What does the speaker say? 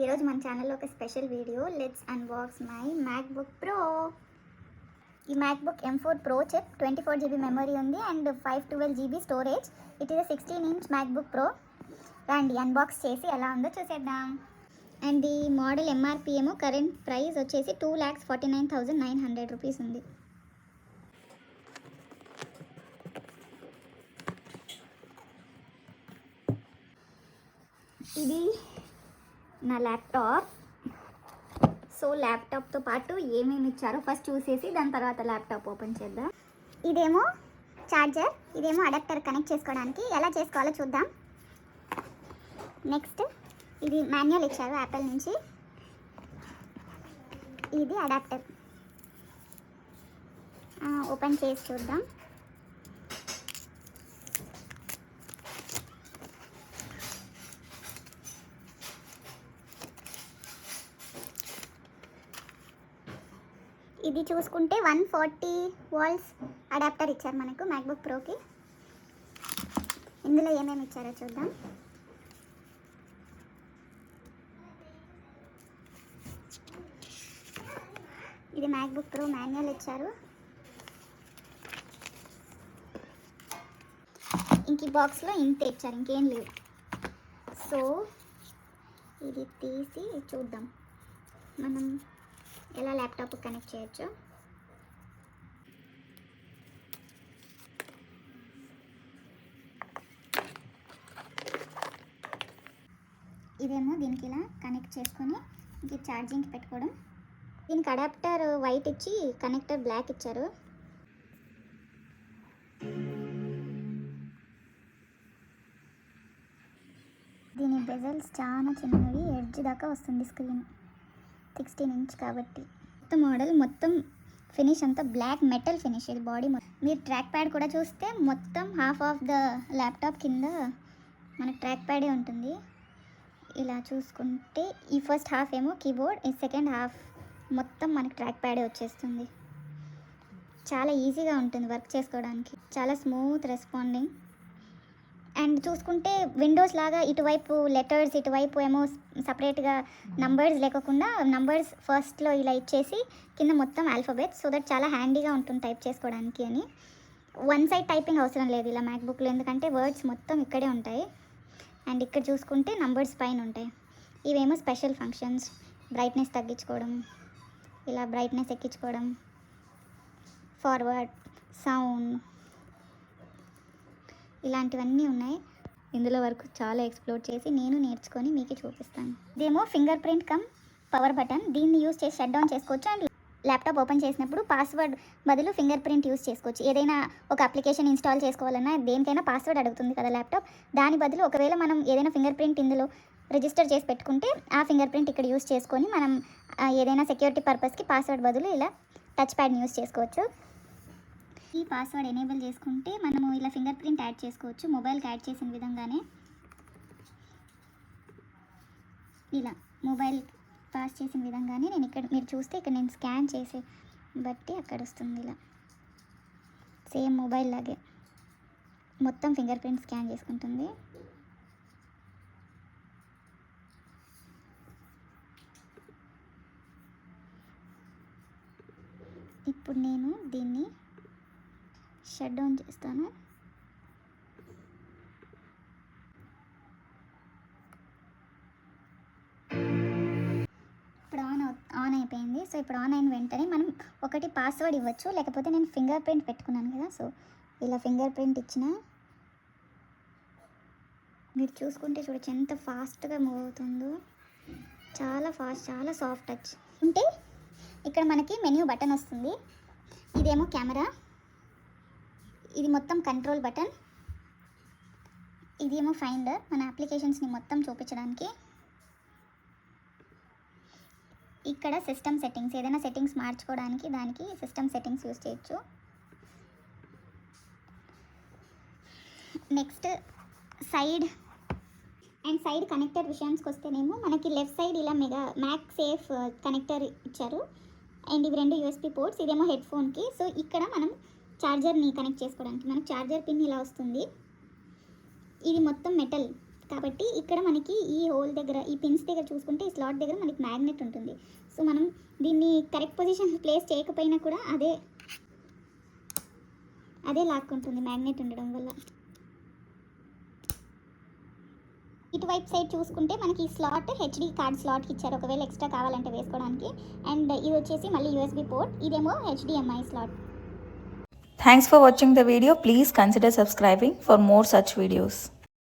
ఈరోజు మన ఛానల్లో ఒక special video. Let's unbox my MacBook pro. ఈ MacBook M4 Pro chip 24 GB memory ఉంది and 512 GB storage. It is 16-inch MacBook pro. రండి అన్బాక్స్ చేసి ఎలా ఉందో చూసేద్దాం. అండ్ ఈ మోడల్ MRP ఏమో కరెంట్ ప్రైస్ వచ్చేసి 2,49,900 రూపీస్ ఉంది. ఇది నా ల్యాప్టాప్. సో ల్యాప్టాప్తో పాటు ఏమేమి ఇచ్చారో ఫస్ట్ చూసేసి దాని తర్వాత ల్యాప్టాప్ ఓపెన్ చేద్దాం. ఇదేమో ఛార్జర్, ఇదేమో అడాప్టర్ కనెక్ట్ చేసుకోవడానికి. ఎలా చేసుకోవాలో చూద్దాం. నెక్స్ట్ ఇది మాన్యువల్ ఇచ్చారు యాపిల్ నుంచి. ఇది అడాప్టర్. ఓపెన్ చేసి చూద్దాం. ఇది చూసుకుంటే 140 వాల్స్ అడాప్టర్ ఇచ్చారు మనకు మ్యాక్బుక్ ప్రోకి. ఇందులో ఏమేమి ఇచ్చారో చూద్దాం. ఇది మ్యాక్బుక్ ప్రో మాన్యువల్ ఇచ్చారు. ఇంక ఈ బాక్స్లో ఇంతే ఇచ్చారు, ఇంకేం లేదు. సో ఇది తీసి చూద్దాం మనం ఎలా ల్యాప్టాప్ కనెక్ట్ చేయొచ్చు. ఇదేమో దీనికి ఇలా కనెక్ట్ చేసుకొని ఇది ఛార్జింగ్కి పెట్టుకోవడం. దీనికి అడాప్టర్ వైట్ ఇచ్చి కనెక్టర్ బ్లాక్ ఇచ్చారు. దీని బెజల్స్ చాలా చిన్నవి, ఎడ్జ్ దాకా వస్తుంది స్క్రీన్. 16-inch కాబట్టి మోడల్ మొత్తం ఫినిష్ అంతా బ్లాక్ మెటల్ ఫినిష్. ఇది బాడీ మొత్తం. మీరు ట్రాక్ ప్యాడ్ కూడా చూస్తే మొత్తం హాఫ్ ఆఫ్ ద ల్యాప్టాప్ కింద మనకు ట్రాక్ ప్యాడే ఉంటుంది. ఇలా చూసుకుంటే ఈ ఫస్ట్ హాఫ్ ఏమో కీబోర్డ్, ఈ సెకండ్ హాఫ్ మొత్తం మనకు ట్రాక్ ప్యాడే వచ్చేస్తుంది. చాలా ఈజీగా ఉంటుంది వర్క్ చేసుకోవడానికి, చాలా స్మూత్ రెస్పాండింగ్. అండ్ చూసుకుంటే విండోస్ లాగా ఇటువైపు లెటర్స్, ఇటువైపు ఏమో సపరేట్గా నంబర్స్ లేకుండా నంబర్స్ ఫస్ట్లో ఇలా ఇచ్చేసి కింద మొత్తం ఆల్ఫాబెట్స్. సో దట్ చాలా హ్యాండీగా ఉంటుంది టైప్ చేసుకోవడానికి అని. వన్ సైడ్ టైపింగ్ అవసరం లేదు ఇలా మ్యాక్బుక్లో, ఎందుకంటే వర్డ్స్ మొత్తం ఇక్కడే ఉంటాయి. అండ్ ఇక్కడ చూసుకుంటే నంబర్స్ పైన ఉంటాయి. ఇవేమో స్పెషల్ ఫంక్షన్స్, బ్రైట్నెస్ తగ్గించుకోవడం, ఇలా బ్రైట్నెస్ ఎక్కించుకోవడం, ఫార్వర్డ్, సౌండ్, ఇలాంటివన్నీ ఉన్నాయి. ఇందులో వరకు చాలా ఎక్స్ప్లోర్ చేసి నేను నేర్చుకొని మీకు చూపిస్తాను. ఇదేమో finger print come power button. దీన్ని యూస్ చేసి షట్ డౌన్ చేసుకోవచ్చు. అండ్ ల్యాప్టాప్ ఓపెన్ చేసినప్పుడు పాస్వర్డ్ బదులు ఫింగర్ ప్రింట్ యూస్ చేసుకోవచ్చు. ఏదైనా ఒక అప్లికేషన్ ఇన్స్టాల్ చేసుకోవాలన్నా దేనికైనా పాస్వర్డ్ అడుగుతుంది కదా ల్యాప్టాప్. దాని బదులు ఒకవేళ మనం ఏదైనా ఫింగర్ ప్రింట్ ఇందులో రిజిస్టర్ చేసి పెట్టుకుంటే ఆ ఫింగర్ ప్రింట్ ఇక్కడ యూస్ చేసుకొని మనం ఏదైనా సెక్యూరిటీ పర్పస్కి పాస్వర్డ్ బదులు ఇలా టచ్ ప్యాడ్ని యూస్ చేసుకోవచ్చు. ఈ పాస్వర్డ్ ఎనేబుల్ చేసుకుంటే మనము ఇలా ఫింగర్ ప్రింట్ యాడ్ చేసుకోవచ్చు. మొబైల్కి యాడ్ చేసిన విధంగానే ఇలా మొబైల్ పాస్ చేసిన విధంగానే నేను ఇక్కడ మీరు చూస్తే ఇక్కడ నేను స్కాన్ చేసి బట్టి అక్కడ వస్తుంది. ఇలా సేమ్ మొబైల్ లాగే మొత్తం ఫింగర్ ప్రింట్ స్కాన్ చేసుకుంటుంది. ఇప్పుడు నేను దీన్ని షట్ డౌన్ చేస్తాను. ఇప్పుడు ఆన్ అయిపోయింది. సో ఇప్పుడు ఆన్ అయిన వెంటనే మనం ఒకటి పాస్వర్డ్ ఇవ్వచ్చు, లేకపోతే నేను ఫింగర్ ప్రింట్ పెట్టుకున్నాను కదా, సో ఇలా ఫింగర్ ప్రింట్ ఇచ్చిన మీరు చూసుకుంటే చూడొచ్చు ఎంత ఫాస్ట్గా మూవ్ అవుతుందో. చాలా ఫాస్ట్, చాలా సాఫ్ట్ టచ్. ఉంటే ఇక్కడ మనకి మెన్యూ బటన్ వస్తుంది. ఇదేమో కెమెరా, ఇది మొత్తం కంట్రోల్ బటన్, ఇదేమో ఫైండర్ మన అప్లికేషన్స్ని మొత్తం చూపించడానికి. ఇక్కడ సిస్టమ్ సెట్టింగ్స్, ఏదైనా సెట్టింగ్స్ మార్చుకోవడానికి దానికి సిస్టమ్ సెట్టింగ్స్ యూస్ చేయొచ్చు. Next side and side connector విషయానికి వస్తేనేమో మనకి లెఫ్ట్ సైడ్ ఇలా మ్యాక్ సేఫ్ కనెక్టర్ ఇచ్చారు. అండ్ ఇవి 2 USB పోర్ట్స్. ఇదేమో హెడ్ఫోన్కి. సో ఇక్కడ మనం ఛార్జర్ని కనెక్ట్ చేసుకోవడానికి మనకు ఛార్జర్ పిన్ ఇలా వస్తుంది. ఇది మొత్తం మెటల్ కాబట్టి ఇక్కడ మనకి ఈ హోల్ దగ్గర ఈ పిన్స్ దగ్గర చూసుకుంటే ఈ స్లాట్ దగ్గర మనకి మ్యాగ్నెట్ ఉంటుంది. సో మనం దీన్ని కరెక్ట్ పొజిషన్ ప్లేస్ చేయకపోయినా కూడా అదే లాక్కుంటుంది మ్యాగ్నెట్ ఉండడం వల్ల. ఇటువైపు సైడ్ చూసుకుంటే మనకి ఈ స్లాట్ హెచ్డి కార్డ్ స్లాట్కి ఇచ్చారు, ఒకవేళ ఎక్స్ట్రా కావాలంటే వేసుకోవడానికి. అండ్ ఇది వచ్చేసి మళ్ళీ యూఎస్బి పోర్ట్, ఇదేమో HDMI slot. Thanks for watching the video. Please consider subscribing for more such videos.